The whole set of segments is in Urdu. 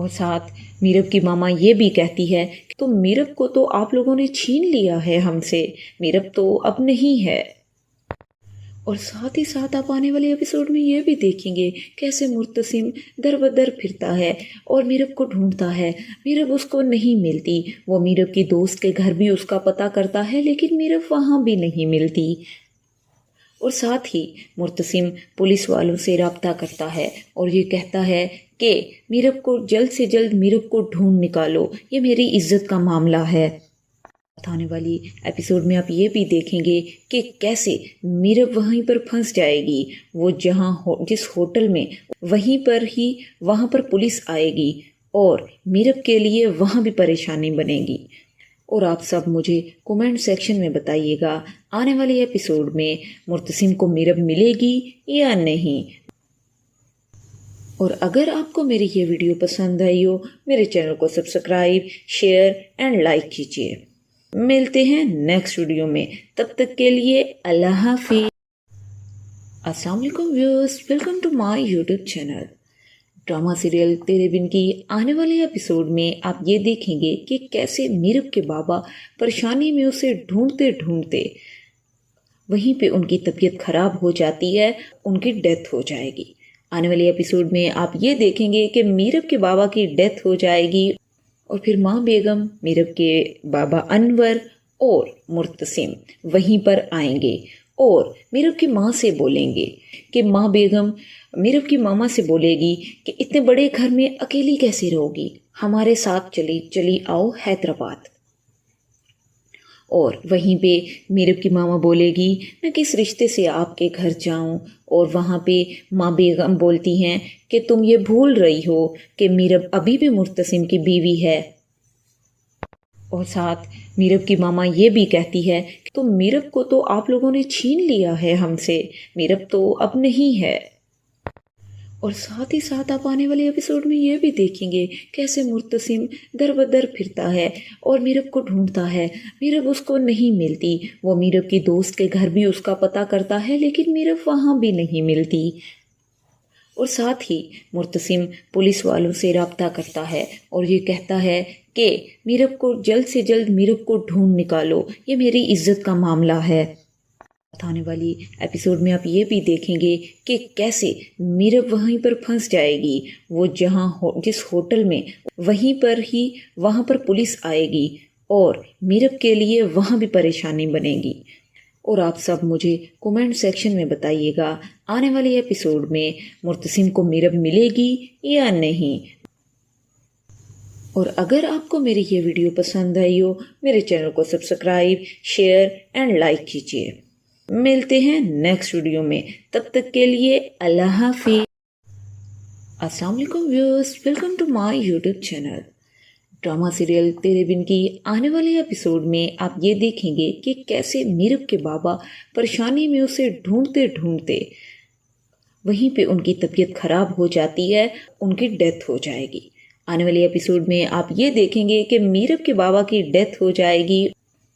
اور ساتھ میرب کی ماما یہ بھی کہتی ہے کہ تو میرب کو تو آپ لوگوں نے چھین لیا ہے ہم سے، میرب تو اب نہیں ہے۔ اور ساتھ ہی ساتھ آپ آنے والے ایپیسوڈ میں یہ بھی دیکھیں گے کیسے مرتسم در بدر پھرتا ہے اور میرب کو ڈھونڈتا ہے، میرب اس کو نہیں ملتی، وہ میرب کی دوست کے گھر بھی اس کا پتہ کرتا ہے لیکن میرب وہاں بھی نہیں ملتی۔ اور ساتھ ہی مرتسم پولیس والوں سے رابطہ کرتا ہے اور یہ کہتا ہے کہ میرب کو جلد سے جلد میرب کو ڈھونڈ نکالو، یہ میری عزت کا معاملہ ہے۔ آنے والی ایپیسوڈ میں آپ یہ بھی دیکھیں گے کہ کیسے میرب وہیں پر پھنس جائے گی، وہ جس ہوٹل میں وہاں پر پولیس آئے گی اور میرب کے لیے وہاں بھی پریشانی بنے گی۔ اور آپ سب مجھے کومنٹ سیکشن میں بتائیے گا آنے والے ایپیسوڈ میں مرتسم کو میرب ملے گی یا نہیں۔ اور اگر آپ کو میری یہ ویڈیو پسند آئی ہو، میرے چینل کو سبسکرائب، شیئر اینڈ لائک کیجیے۔ ملتے ہیں نیکسٹ ویڈیو میں، تب تک کے لیے اللہ حافظ۔ السلام علیکم viewers, welcome to my YouTube channel. Drama serial تیرے بن کی آنے والے ایپیسوڈ میں آپ یہ دیکھیں گے کہ کیسے میرب کے بابا پریشانی میں اسے ڈھونڈتے ڈھونڈتے وہیں پہ ان کی طبیعت خراب ہو جاتی ہے، ان کی ڈیتھ ہو جائے گی۔ آنے والے ایپیسوڈ میں آپ یہ دیکھیں گے کہ میرب کے بابا کی ڈیتھ ہو جائے گی اور پھر ماں بیگم، میرب کے بابا انور اور مرتسم وہیں پر آئیں گے اور میرب کی ماں سے بولیں گے کہ ماں بیگم میرب کی ماما سے بولے گی کہ اتنے بڑے گھر میں اکیلی کیسے رہو گی، ہمارے ساتھ چلی آؤ حیدرآباد۔ اور وہیں پہ میرب کی ماما بولے گی میں کس رشتے سے آپ کے گھر جاؤں، اور وہاں پہ ماں بیگم بولتی ہیں کہ تم یہ بھول رہی ہو کہ میرب ابھی بھی مرتسم کی بیوی ہے۔ اور ساتھ میرب کی ماما یہ بھی کہتی ہے کہ تو میرب کو تو آپ لوگوں نے چھین لیا ہے ہم سے، میرب تو اب نہیں ہے۔ اور ساتھ ہی ساتھ آپ آنے والے ایپیسوڈ میں یہ بھی دیکھیں گے کیسے مرتسم در بدر پھرتا ہے اور میرب کو ڈھونڈتا ہے، میرب اس کو نہیں ملتی، وہ میرب کی دوست کے گھر بھی اس کا پتہ کرتا ہے لیکن میرب وہاں بھی نہیں ملتی۔ اور ساتھ ہی مرتسم پولیس والوں سے رابطہ کرتا ہے اور یہ کہتا ہے کہ میرب کو جلد سے جلد میرب کو ڈھونڈ نکالو، یہ میری عزت کا معاملہ ہے۔ آنے والی ایپیسوڈ میں آپ یہ بھی دیکھیں گے کہ کیسے میرب وہیں پر پھنس جائے گی، وہ جس ہوٹل میں وہاں پر پولیس آئے گی اور میرب کے لیے وہاں بھی پریشانی بنے گی۔ اور آپ سب مجھے کومنٹ سیکشن میں بتائیے گا آنے والے ایپیسوڈ میں مرتسم کو میرب ملے گی یا نہیں۔ اور اگر آپ کو میری یہ ویڈیو پسند آئی ہو، میرے چینل کو سبسکرائب، شیئر اینڈ لائک کیجیے۔ ملتے ہیں نیکسٹ ویڈیو میں، تب تک کے لیے اللہ حافظ۔ السلام علیکم viewers, welcome to my YouTube channel. Drama serial تیرے بن کی آنے والے ایپیسوڈ میں آپ یہ دیکھیں گے کہ کیسے میرب کے بابا پریشانی میں اسے ڈھونڈتے ڈھونڈتے وہیں پہ ان کی طبیعت خراب ہو جاتی ہے، ان کی ڈیتھ ہو جائے گی۔ آنے والے ایپیسوڈ میں آپ یہ دیکھیں گے کہ میرب کے بابا کی ڈیتھ ہو جائے گی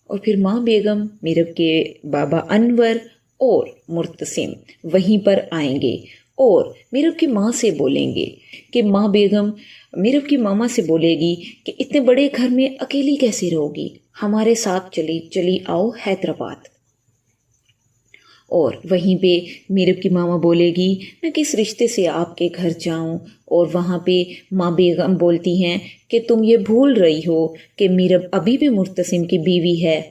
اور پھر ماں بیگم، میرب کے بابا انور اور مرتسم وہیں پر آئیں گے اور میرب کی ماں سے بولیں گے کہ ماں بیگم میرب کی ماما سے بولے گی کہ اتنے بڑے گھر میں اکیلی کیسے رہو گی، ہمارے ساتھ چلی آؤ حیدرآباد۔ اور وہیں پہ میرب کی ماما بولے گی میں کس رشتے سے آپ کے گھر جاؤں، اور وہاں پہ ماں بیگم بولتی ہیں کہ تم یہ بھول رہی ہو کہ میرب ابھی بھی مرتسم کی بیوی ہے۔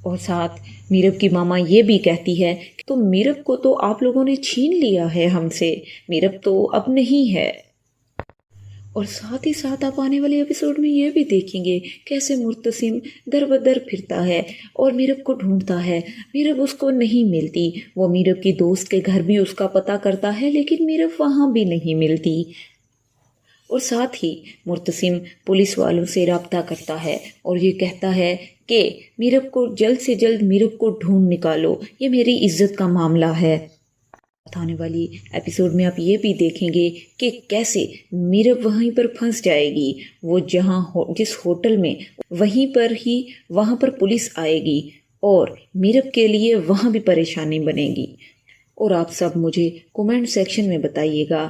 اور ساتھ میرب کی ماما یہ بھی کہتی ہے کہ تو میرب کو تو آپ لوگوں نے چھین لیا ہے ہم سے، میرب تو اب نہیں ہے۔ اور ساتھ ہی ساتھ آپ آنے والے ایپیسوڈ میں یہ بھی دیکھیں گے کیسے مرتسم در بدر پھرتا ہے اور میرب کو ڈھونڈتا ہے، میرب اس کو نہیں ملتی، وہ میرب کی دوست کے گھر بھی اس کا پتہ کرتا ہے لیکن میرب وہاں بھی نہیں ملتی۔ اور ساتھ ہی مرتسم پولیس والوں سے رابطہ کرتا ہے اور یہ کہتا ہے کہ میرب کو جلد سے جلد میرب کو ڈھونڈ نکالو، یہ میری عزت کا معاملہ ہے۔ آنے والی ایپیسوڈ میں آپ یہ بھی دیکھیں گے کہ کیسے میرب وہیں پر پھنس جائے گی، وہ جس ہوٹل میں وہاں پر پولیس آئے گی اور میرب کے لیے وہاں بھی پریشانی بنے گی۔ اور آپ سب مجھے کومنٹ سیکشن میں بتائیے گا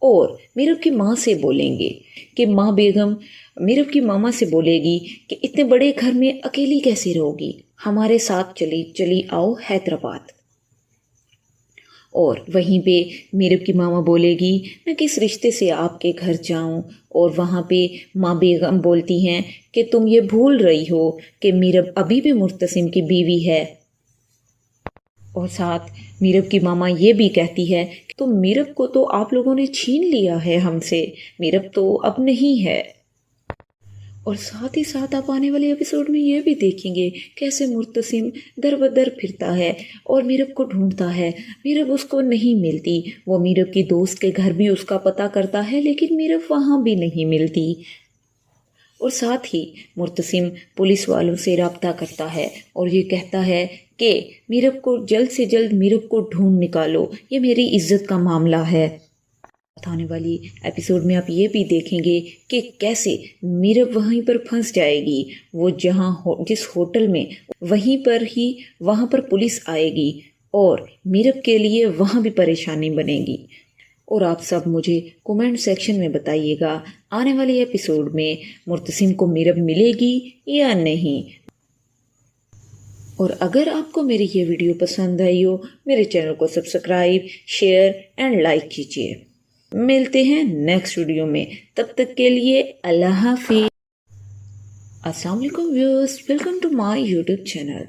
اور میرب کی ماں سے بولیں گے کہ ماں بیگم میرب کی ماما سے بولے گی کہ اتنے بڑے گھر میں اکیلی کیسے رہو گی، ہمارے ساتھ چلی آؤ حیدرآباد۔ اور وہیں پہ میرب کی ماما بولے گی میں کس رشتے سے آپ کے گھر جاؤں، اور وہاں پہ ماں بیگم بولتی ہیں کہ تم یہ بھول رہی ہو کہ میرب ابھی بھی مرتسم کی بیوی ہے۔ اور ساتھ میرب کی ماما یہ بھی کہتی ہے کہ تم میرب کو تو آپ لوگوں نے چھین لیا ہے ہم سے، میرب تو اب نہیں ہے۔ اور ساتھ ہی ساتھ آپ آنے والے ایپیسوڈ میں یہ بھی دیکھیں گے کیسے مرتسم در بدر پھرتا ہے اور میرب کو ڈھونڈتا ہے، میرب اس کو نہیں ملتی، وہ میرب کی دوست کے گھر بھی اس کا پتہ کرتا ہے لیکن میرب وہاں بھی نہیں ملتی۔ اور ساتھ ہی مرتسم پولیس والوں سے رابطہ کرتا ہے اور یہ کہتا ہے کہ میرب کو جلد سے جلد میرب کو ڈھونڈ نکالو، یہ میری عزت کا معاملہ ہے۔ آنے والی ایپیسوڈ میں آپ یہ بھی دیکھیں گے کہ کیسے میرب وہیں پر پھنس جائے گی، وہ جس ہوٹل میں وہاں پر پولیس آئے گی اور میرب کے لیے وہاں بھی پریشانی بنے گی۔ اور آپ سب مجھے کومنٹ سیکشن میں بتائیے گا آنے والے ایپیسوڈ میں مرتسم کو میرب ملے گی یا نہیں۔ اور اگر آپ کو میری یہ ویڈیو پسند آئی ہو میرے چینل کو سبسکرائب، شیئر اینڈ لائک کیجیے۔ ملتے ہیں نیکسٹ ویڈیو میں، تب تک کے لیے اللہ حافظ۔ السلام علیکم viewers, welcome to my YouTube channel.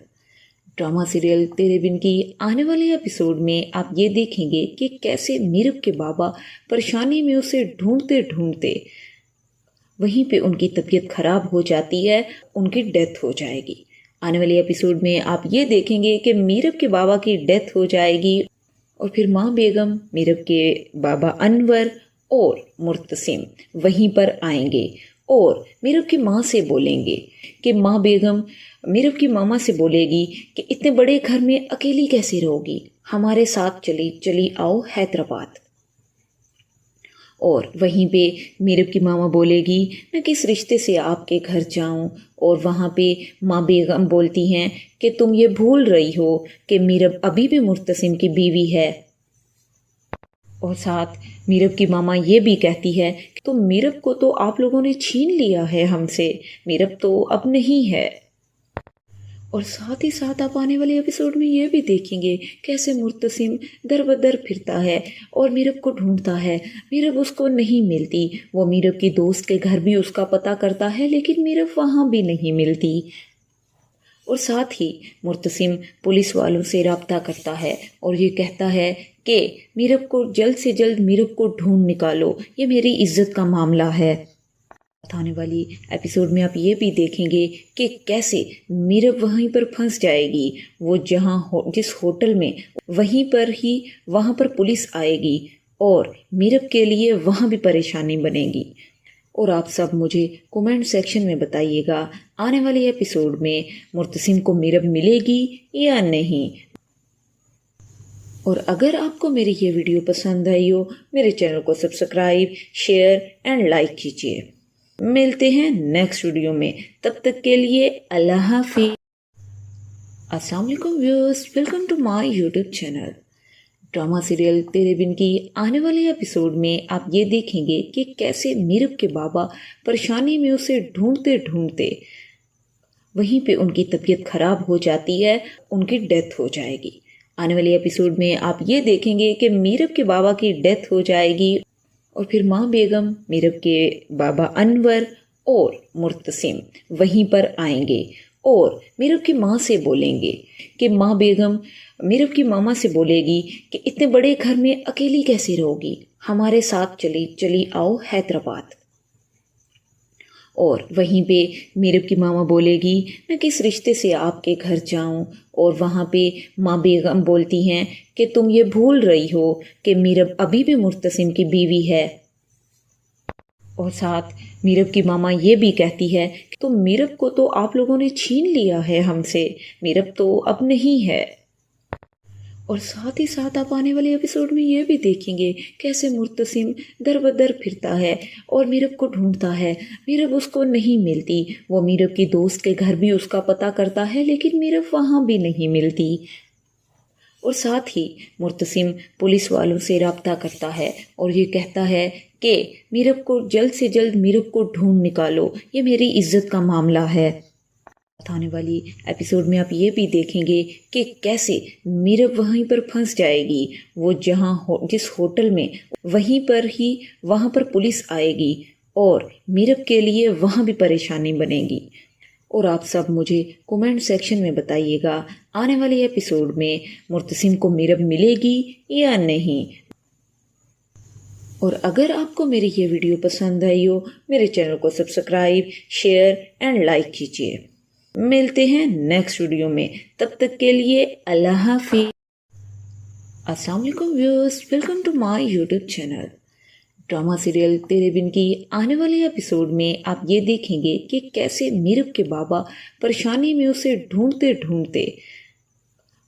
Drama serial تیرے بن کی آنے والے ایپیسوڈ میں آپ یہ دیکھیں گے کہ کیسے میرب کے بابا پریشانی میں اسے ڈھونڈتے ڈھونڈتے وہیں پہ ان کی طبیعت خراب ہو جاتی ہے، ان کی ڈیتھ ہو جائے گی۔ آنے والے ایپیسوڈ میں آپ یہ دیکھیں گے کہ میرب کے بابا کی ڈیتھ ہو جائے گی اور پھر ماں بیگم، میرب کے بابا انور اور مرتسم وہیں پر آئیں گے اور میرب کی ماں سے بولیں گے کہ ماں بیگم میرب کی ماما سے بولے گی کہ اتنے بڑے گھر میں اکیلی کیسے رہو گی، ہمارے ساتھ چلی آؤ حیدرآباد۔ اور وہیں پہ میرب کی ماما بولے گی میں کس رشتے سے آپ کے گھر جاؤں، اور وہاں پہ ماں بیگم بولتی ہیں کہ تم یہ بھول رہی ہو کہ میرب ابھی بھی مرتسم کی بیوی ہے۔ اور ساتھ میرب کی ماما یہ بھی کہتی ہے کہ تم میرب کو تو آپ لوگوں نے چھین لیا ہے ہم سے، میرب تو اب نہیں ہے۔ اور ساتھ ہی ساتھ آپ آنے والے ایپیسوڈ میں یہ بھی دیکھیں گے کیسے مرتسم در بدر پھرتا ہے اور میرب کو ڈھونڈتا ہے، میرب اس کو نہیں ملتی، وہ میرب کی دوست کے گھر بھی اس کا پتہ کرتا ہے لیکن میرب وہاں بھی نہیں ملتی۔ اور ساتھ ہی مرتسم پولیس والوں سے رابطہ کرتا ہے اور یہ کہتا ہے کہ میرب کو جلد سے جلد میرب کو ڈھونڈ نکالو، یہ میری عزت کا معاملہ ہے۔ آنے والی ایپیسوڈ میں آپ یہ بھی دیکھیں گے کہ کیسے میرب وہیں پر پھنس جائے گی، وہ جس ہوٹل میں وہاں پر پولیس آئے گی اور میرب کے لیے وہاں بھی پریشانی بنے گی۔ اور آپ سب مجھے کومنٹ سیکشن میں بتائیے گا آنے والے ایپیسوڈ میں مرتسم کو میرب ملے گی یا نہیں۔ اور اگر آپ کو میری یہ ویڈیو پسند آئی ہو میرے چینل کو سبسکرائب، شیئر اینڈ لائک کیجیے۔ ملتے ہیں نیکسٹ ویڈیو میں، تب تک کے لیے اللہ حافظ۔ السلام علیکم viewers, welcome to my YouTube channel. Drama serial تیرے بن کی آنے والے ایپیسوڈ میں آپ یہ دیکھیں گے کہ کیسے میرب کے بابا پریشانی میں اسے ڈھونڈتے ڈھونڈتے وہیں پہ ان کی طبیعت خراب ہو جاتی ہے، ان کی ڈیتھ ہو جائے گی۔ آنے والے ایپیسوڈ میں آپ یہ دیکھیں گے کہ میرب کے بابا کی ڈیتھ ہو جائے گی اور پھر ماں بیگم، میرب کے بابا انور اور مرتسم وہیں پر آئیں گے اور میرب کی ماں سے بولیں گے کہ ماں بیگم میرب کی ماما سے بولے گی کہ اتنے بڑے گھر میں اکیلی کیسے رہو گی، ہمارے ساتھ چلی آؤ حیدرآباد۔ اور وہیں پہ میرب کی ماما بولے گی میں کس رشتے سے آپ کے گھر جاؤں، اور وہاں پہ ماں بیگم بولتی ہیں کہ تم یہ بھول رہی ہو کہ میرب ابھی بھی مرتسم کی بیوی ہے۔ اور ساتھ میرب کی ماما یہ بھی کہتی ہے کہ تم میرب کو تو آپ لوگوں نے چھین لیا ہے ہم سے، میرب تو اب نہیں ہے۔ اور ساتھ ہی ساتھ آپ آنے والے ایپیسوڈ میں یہ بھی دیکھیں گے کیسے مرتسم در بدر پھرتا ہے اور میرب کو ڈھونڈتا ہے، میرب اس کو نہیں ملتی، وہ میرب کی دوست کے گھر بھی اس کا پتہ کرتا ہے لیکن میرب وہاں بھی نہیں ملتی۔ اور ساتھ ہی مرتسم پولیس والوں سے رابطہ کرتا ہے اور یہ کہتا ہے کہ میرب کو جلد سے جلد میرب کو ڈھونڈ نکالو، یہ میری عزت کا معاملہ ہے۔ آنے والی ایپیسوڈ میں آپ یہ بھی دیکھیں گے کہ کیسے میرب وہیں پر پھنس جائے گی، وہ جس ہوٹل میں وہاں پر پولیس آئے گی اور میرب کے لیے وہاں بھی پریشانی بنے گی۔ اور آپ سب مجھے کومنٹ سیکشن میں بتائیے گا آنے والی ایپیسوڈ میں مرتسم کو میرب ملے گی یا نہیں۔ اور اگر آپ کو میری یہ ویڈیو پسند آئی ہو، میرے چینل کو سبسکرائب، شیئر اینڈ لائک کیجیے۔ ملتے ہیں نیکسٹ ویڈیو میں، تب تک کے لیے اللہ حافظ۔ السلام علیکم viewers, welcome to my YouTube channel. Drama serial تیرے بن کی آنے والے ایپیسوڈ میں آپ یہ دیکھیں گے کہ کیسے میرب کے بابا پریشانی میں اسے ڈھونڈتے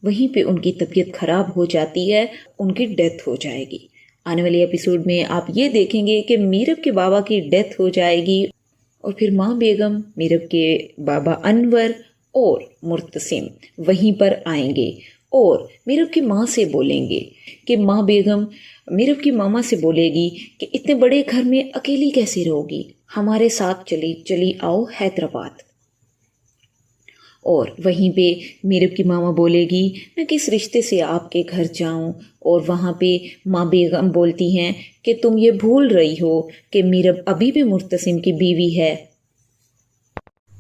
وہیں پہ ان کی طبیعت خراب ہو جاتی ہے، ان کی ڈیتھ ہو جائے گی۔ آنے والے ایپیسوڈ میں آپ یہ دیکھیں گے کہ میرب کے بابا کی ڈیتھ ہو جائے گی اور پھر ماں بیگم، میرب کے بابا انور اور مرتسم وہیں پر آئیں گے اور میرب کی ماں سے بولیں گے کہ ماں بیگم میرب کی ماما سے بولے گی کہ اتنے بڑے گھر میں اکیلی کیسے رہو گی، ہمارے ساتھ چلی آؤ حیدرآباد۔ اور وہیں پہ میرب کی ماما بولے گی میں کس رشتے سے آپ کے گھر جاؤں، اور وہاں پہ ماں بیگم بولتی ہیں کہ تم یہ بھول رہی ہو کہ میرب ابھی بھی مرتسم کی بیوی ہے۔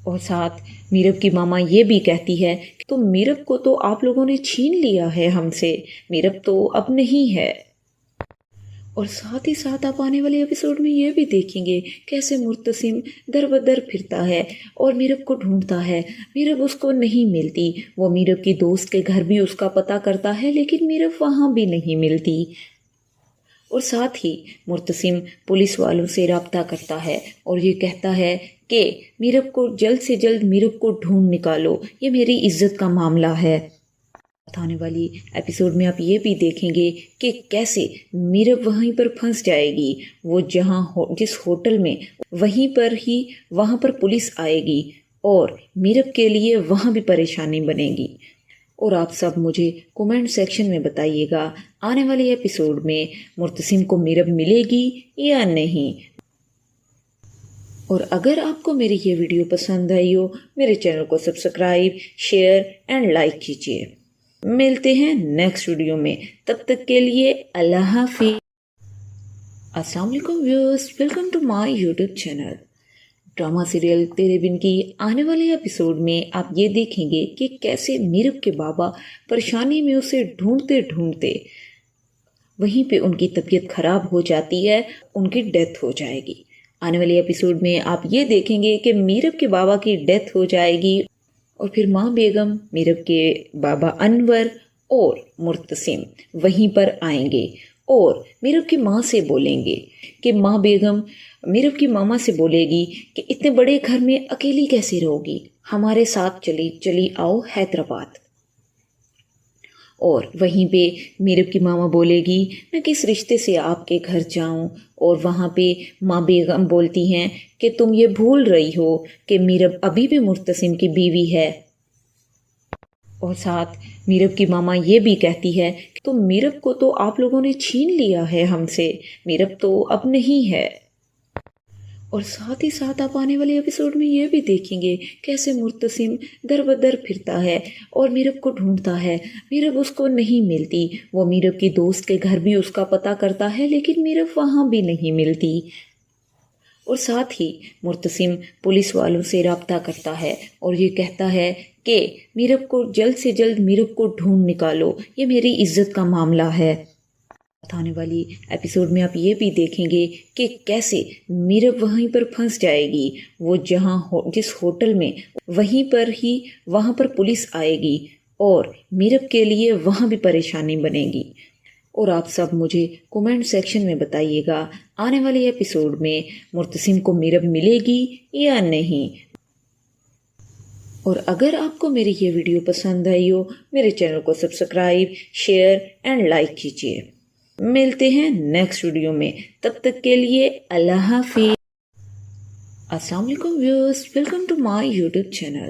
اور ساتھ میرب کی ماما یہ بھی کہتی ہے کہ تم میرب کو تو آپ لوگوں نے چھین لیا ہے ہم سے، میرب تو اب نہیں ہے۔ اور ساتھ ہی ساتھ آپ آنے والے ایپیسوڈ میں یہ بھی دیکھیں گے کیسے مرتسم در بدر پھرتا ہے اور میرب کو ڈھونڈتا ہے، میرب اس کو نہیں ملتی، وہ میرب کی دوست کے گھر بھی اس کا پتہ کرتا ہے لیکن میرب وہاں بھی نہیں ملتی۔ اور ساتھ ہی مرتسم پولیس والوں سے رابطہ کرتا ہے اور یہ کہتا ہے کہ میرب کو جلد سے جلد میرب کو ڈھونڈ نکالو، یہ میری عزت کا معاملہ ہے۔ آنے والی ایپیسوڈ میں آپ یہ بھی دیکھیں گے کہ کیسے میرب وہیں پر پھنس جائے گی، وہ جس ہوٹل میں وہاں پر پولیس آئے گی اور میرب کے لیے وہاں بھی پریشانی بنے گی۔ اور آپ سب مجھے کومنٹ سیکشن میں بتائیے گا آنے والی ایپیسوڈ میں مرتسم کو میرب ملے گی یا نہیں۔ اور اگر آپ کو میری یہ ویڈیو پسند آئی ہو، میرے چینل کو سبسکرائب، شیئر اینڈ لائک کیجیے۔ ملتے ہیں نیکسٹ ویڈیو میں، تب تک کے لیے اللہ حافظ۔ السلام علیکم viewers, welcome to my YouTube channel. Drama serial تیرے بن کی آنے والے ایپیسوڈ میں آپ یہ دیکھیں گے کہ کیسے میرب کے بابا پریشانی میں اسے ڈھونڈتے وہیں پہ ان کی طبیعت خراب ہو جاتی ہے، ان کی ڈیتھ ہو جائے گی۔ آنے والے ایپیسوڈ میں آپ یہ دیکھیں گے کہ میرب کے بابا کی ڈیتھ ہو جائے گی اور پھر ماں بیگم، میرب کے بابا انور اور مرتسم وہیں پر آئیں گے اور میرب کی ماں سے بولیں گے کہ ماں بیگم میرب کی ماما سے بولے گی کہ اتنے بڑے گھر میں اکیلی کیسے رہو گی، ہمارے ساتھ چلی آؤ حیدرآباد۔ اور وہیں پہ میرب کی ماما بولے گی میں کس رشتے سے آپ کے گھر جاؤں، اور وہاں پہ ماں بیگم بولتی ہیں کہ تم یہ بھول رہی ہو کہ میرب ابھی بھی مرتسم کی بیوی ہے۔ اور ساتھ میرب کی ماما یہ بھی کہتی ہے کہ تم میرب کو تو آپ لوگوں نے چھین لیا ہے ہم سے، میرب تو اب نہیں ہے۔ اور ساتھ ہی ساتھ آپ آنے والے ایپیسوڈ میں یہ بھی دیکھیں گے کیسے مرتسم در بدر پھرتا ہے اور میرب کو ڈھونڈتا ہے، میرب اس کو نہیں ملتی، وہ میرب کی دوست کے گھر بھی اس کا پتہ کرتا ہے لیکن میرب وہاں بھی نہیں ملتی۔ اور ساتھ ہی مرتسم پولیس والوں سے رابطہ کرتا ہے اور یہ کہتا ہے کہ میرب کو جلد سے جلد میرب کو ڈھونڈ نکالو، یہ میری عزت کا معاملہ ہے۔ آنے والی ایپیسوڈ میں آپ یہ بھی دیکھیں گے کہ کیسے میرب وہیں پر پھنس جائے گی، وہ جس ہوٹل میں وہاں پر پولیس آئے گی اور میرب کے لیے وہاں بھی پریشانی بنے گی۔ اور آپ سب مجھے کومنٹ سیکشن میں بتائیے گا آنے والی ایپیسوڈ میں مرتسم کو میرب ملے گی یا نہیں۔ اور اگر آپ کو میری یہ ویڈیو پسند آئی ہو، میرے چینل کو سبسکرائب، شیئر اینڈ لائک کیجیے۔ ملتے ہیں نیکسٹ ویڈیو میں، تب تک کے لیے اللہ حافظ۔ السلام علیکم viewers, welcome to my YouTube channel.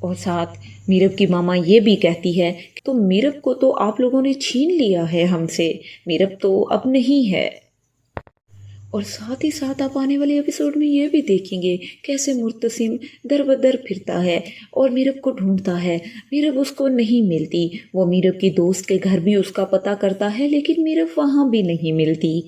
اور ساتھ میرب کی ماما یہ بھی کہتی ہے کہ تو میرب کو تو آپ لوگوں نے چھین لیا ہے ہم سے، میرب تو اب نہیں ہے۔ اور ساتھ ہی ساتھ آپ آنے والے ایپیسوڈ میں یہ بھی دیکھیں گے کیسے مرتسم در بدر پھرتا ہے اور میرب کو ڈھونڈتا ہے، میرب اس کو نہیں ملتی، وہ میرب کی دوست کے گھر بھی اس کا پتہ کرتا ہے لیکن میرب وہاں بھی نہیں ملتی۔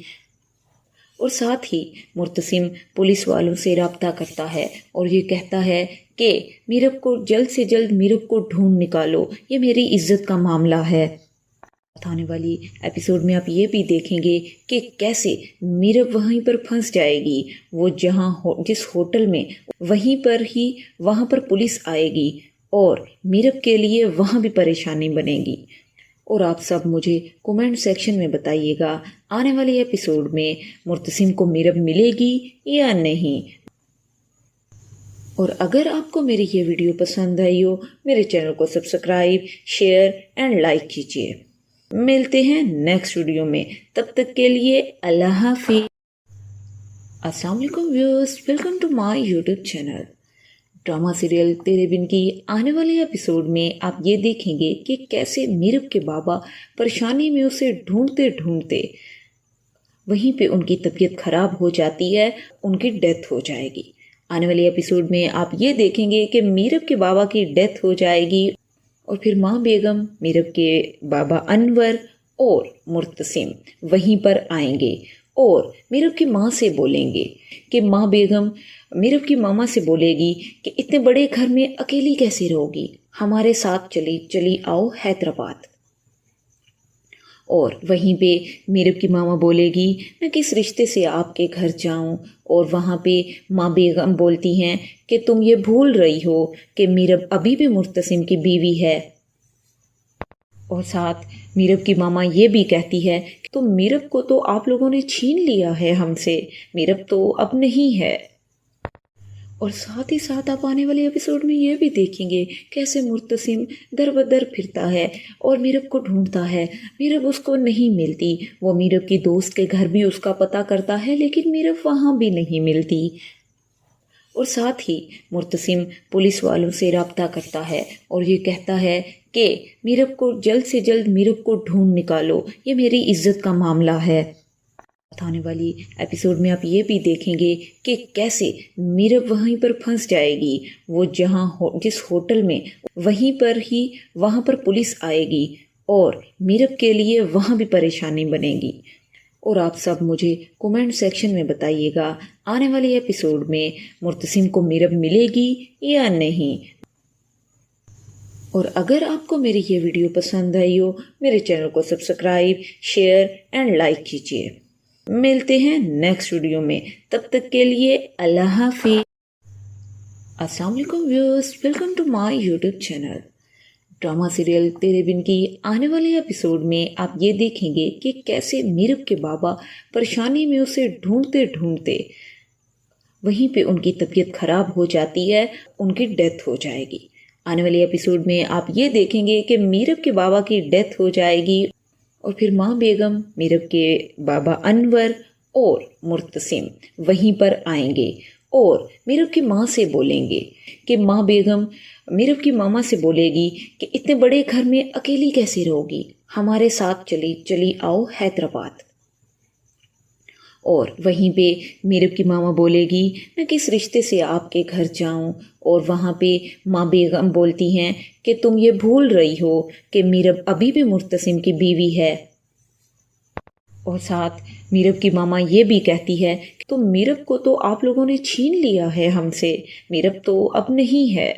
اور ساتھ ہی مرتسم پولیس والوں سے رابطہ کرتا ہے اور یہ کہتا ہے کہ میرب کو جلد سے جلد میرب کو ڈھونڈ نکالو، یہ میری عزت کا معاملہ ہے۔ آنے والی ایپیسوڈ میں آپ یہ بھی دیکھیں گے کہ کیسے میرب وہیں پر پھنس جائے گی، وہ جس ہوٹل میں وہاں پر پولیس آئے گی اور میرب کے لیے وہاں بھی پریشانی بنے گی۔ اور آپ سب مجھے کومنٹ سیکشن میں بتائیے گا آنے والے ایپیسوڈ میں مرتسم کو میرب ملے گی یا نہیں۔ اور اگر آپ کو میری یہ ویڈیو پسند آئی ہو، میرے چینل کو سبسکرائب، شیئر اینڈ لائک کیجیے۔ ملتے ہیں نیکسٹ ویڈیو میں، تب تک کے لیے اللہ حافظ۔ السلام علیکم viewers, welcome to my YouTube channel. Drama serial تیرے بن کی آنے والے ایپیسوڈ میں آپ یہ دیکھیں گے کہ کیسے میرب کے بابا پریشانی میں اسے ڈھونڈتے ڈھونڈتے وہیں پہ ان کی طبیعت خراب ہو جاتی ہے، ان کی ڈیتھ ہو جائے گی۔ آنے والے ایپیسوڈ میں آپ یہ دیکھیں گے کہ میرب کے بابا کی ڈیتھ ہو جائے گی اور پھر ماں بیگم، میرب کے بابا انور اور مرتسم وہیں پر آئیں گے اور میرب کی ماں سے بولیں گے کہ ماں بیگم میرب کی ماما سے بولے گی کہ اتنے بڑے گھر میں اکیلی کیسے رہو گی، ہمارے ساتھ چلی آؤ حیدرآباد۔ اور وہیں پہ میرب کی ماما بولے گی میں کس رشتے سے آپ کے گھر جاؤں، اور وہاں پہ ماں بیگم بولتی ہیں کہ تم یہ بھول رہی ہو کہ میرب ابھی بھی مرتسم کی بیوی ہے۔ اور ساتھ میرب کی ماما یہ بھی کہتی ہے کہ تو میرب کو تو آپ لوگوں نے چھین لیا ہے ہم سے، میرب تو اب نہیں ہے۔ اور ساتھ ہی ساتھ آپ آنے والے ایپیسوڈ میں یہ بھی دیکھیں گے کیسے مرتسم در بدر پھرتا ہے اور میرب کو ڈھونڈتا ہے، میرب اس کو نہیں ملتی، وہ میرب کی دوست کے گھر بھی اس کا پتہ کرتا ہے لیکن میرب وہاں بھی نہیں ملتی۔ اور ساتھ ہی مرتسم پولیس والوں سے رابطہ کرتا ہے اور یہ کہتا ہے کہ میرب کو جلد سے جلد میرب کو ڈھونڈ نکالو، یہ میری عزت کا معاملہ ہے۔ آنے والی ایپیسوڈ میں آپ یہ بھی دیکھیں گے کہ کیسے میرب وہیں پر پھنس جائے گی، وہ جس ہوٹل میں وہاں پر پولیس آئے گی اور میرب کے لیے وہاں بھی پریشانی بنے گی۔ اور آپ سب مجھے کومنٹ سیکشن میں بتائیے گا آنے والے ایپیسوڈ میں مرتسم کو میرب ملے گی یا نہیں۔ اور اگر آپ کو میری یہ ویڈیو پسند آئی ہو، میرے چینل کو سبسکرائب، شیئر اینڈ لائک کیجیے۔ ملتے ہیں نیکسٹ ویڈیو میں، تب تک کے لیے اللہ حافظ۔ السلام علیکم viewers, welcome to my YouTube channel. Drama serial تیرے بن کی آنے والے ایپیسوڈ میں آپ یہ دیکھیں گے کہ کیسے میرب کے بابا پریشانی میں اسے ڈھونڈتے ڈھونڈتے وہیں پہ ان کی طبیعت خراب ہو جاتی ہے، ان کی ڈیتھ ہو جائے گی۔ آنے والے ایپیسوڈ میں آپ یہ دیکھیں گے کہ میرب کے بابا کی ڈیتھ ہو جائے گی اور پھر ماں بیگم، میرب کے بابا انور اور مرتسم وہیں پر آئیں گے اور میرب کی ماں سے بولیں گے کہ ماں بیگم میرب کی ماما سے بولے گی کہ اتنے بڑے گھر میں اکیلی کیسے رہو گی، ہمارے ساتھ چلی آؤ حیدرآباد۔ اور وہیں پہ میرب کی ماما بولے گی میں کس رشتے سے آپ کے گھر جاؤں، اور وہاں پہ ماں بیگم بولتی ہیں کہ تم یہ بھول رہی ہو کہ میرب ابھی بھی مرتسم کی بیوی ہے۔ اور ساتھ میرب کی ماما یہ بھی کہتی ہے کہ تو میرب کو تو آپ لوگوں نے چھین لیا ہے ہم سے، میرب تو اب نہیں ہے۔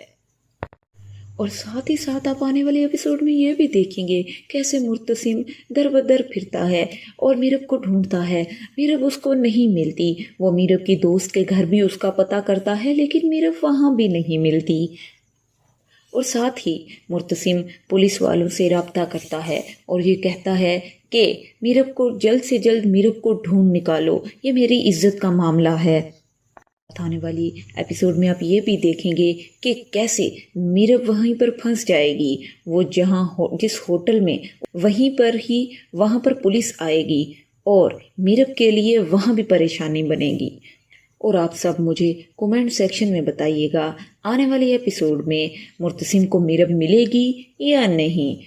اور ساتھ ہی ساتھ آپ آنے والے ایپیسوڈ میں یہ بھی دیکھیں گے کیسے مرتسم در بدر پھرتا ہے اور میرب کو ڈھونڈتا ہے، میرب اس کو نہیں ملتی، وہ میرب کی دوست کے گھر بھی اس کا پتہ کرتا ہے لیکن میرب وہاں بھی نہیں ملتی۔ اور ساتھ ہی مرتسم پولیس والوں سے رابطہ کرتا ہے اور یہ کہتا ہے کہ میرب کو جلد سے جلد میرب کو ڈھونڈ نکالو، یہ میری عزت کا معاملہ ہے۔ آنے والی ایپیسوڈ میں آپ یہ بھی دیکھیں گے کہ کیسے میرب وہیں پر پھنس جائے گی، وہ جس ہوٹل میں وہاں پر پولیس آئے گی اور میرب کے لیے وہاں بھی پریشانی بنے گی۔ اور آپ سب مجھے کومنٹ سیکشن میں بتائیے گا آنے والے ایپیسوڈ میں مرتسم کو میرب ملے گی یا نہیں۔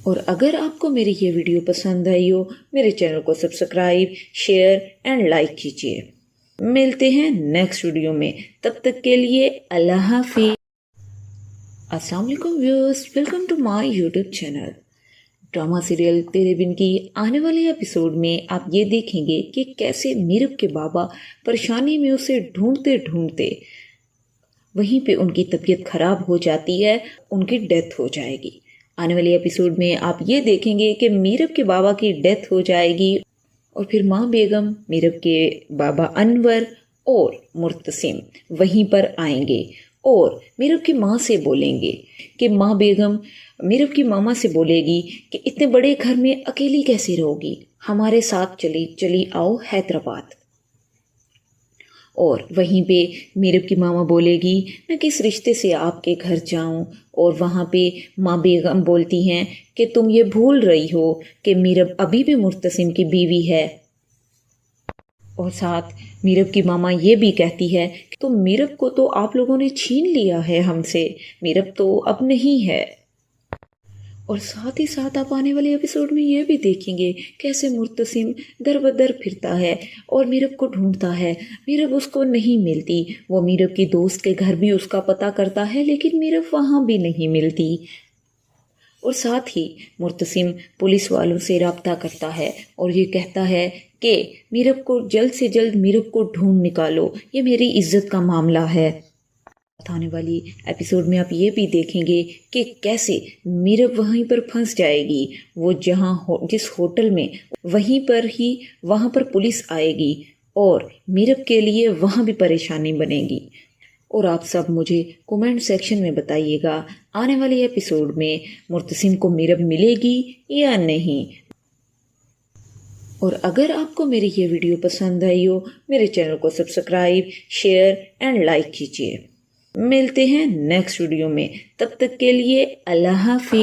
اور اگر آپ کو میری یہ ویڈیو پسند آئی ہو میرے چینل کو سبسکرائب، شیئر اینڈ لائک کیجیے۔ ملتے ہیں نیکسٹ ویڈیو میں، تب تک کے لیے اللہ حافظ۔ السلام علیکم viewers, welcome to my YouTube channel. Drama serial تیرے بن کی آنے والے ایپیسوڈ میں آپ یہ دیکھیں گے کہ کیسے میرب کے بابا پریشانی میں اسے ڈھونڈتے ڈھونڈتے وہیں پہ ان کی طبیعت خراب ہو جاتی ہے، ان کی ڈیتھ ہو جائے گی۔ آنے والے ایپیسوڈ میں آپ یہ دیکھیں گے کہ میرب کے بابا کی ڈیتھ ہو جائے گی اور پھر ماں بیگم، میرب کے بابا انور اور مرتسم وہیں پر آئیں گے اور میرب کی ماں سے بولیں گے کہ ماں بیگم میرب کی ماما سے بولے گی کہ اتنے بڑے گھر میں اکیلی کیسے رہو گی، ہمارے ساتھ چلی آؤ حیدرآباد۔ اور وہیں پہ میرب کی ماما بولے گی میں کس رشتے سے آپ کے گھر جاؤں، اور وہاں پہ ماں بیگم بولتی ہیں کہ تم یہ بھول رہی ہو کہ میرب ابھی بھی مرتسم کی بیوی ہے۔ اور ساتھ میرب کی ماما یہ بھی کہتی ہے کہ تم میرب کو تو آپ لوگوں نے چھین لیا ہے ہم سے، میرب تو اب نہیں ہے۔ اور ساتھ ہی ساتھ آپ آنے والے ایپیسوڈ میں یہ بھی دیکھیں گے کیسے مرتسم در بدر پھرتا ہے اور میرب کو ڈھونڈتا ہے، میرب اس کو نہیں ملتی، وہ میرب کی دوست کے گھر بھی اس کا پتہ کرتا ہے لیکن میرب وہاں بھی نہیں ملتی۔ اور ساتھ ہی مرتسم پولیس والوں سے رابطہ کرتا ہے اور یہ کہتا ہے کہ میرب کو جلد سے جلد میرب کو ڈھونڈ نکالو، یہ میری عزت کا معاملہ ہے۔ آنے والی ایپیسوڈ میں آپ یہ بھی دیکھیں گے کہ کیسے میرب وہیں پر پھنس جائے گی، وہ جس ہوٹل میں وہاں پر پولیس آئے گی اور میرب کے لیے وہاں بھی پریشانی بنے گی۔ اور آپ سب مجھے کومنٹ سیکشن میں بتائیے گا آنے والے ایپیسوڈ میں مرتسم کو میرب ملے گی یا نہیں۔ اور اگر آپ کو میری یہ ویڈیو پسند آئی ہو میرے چینل کو سبسکرائب، شیئر اینڈ لائک کیجیے۔ ملتے ہیں نیکسٹ ویڈیو میں، تب تک کے لیے اللہ حافظ۔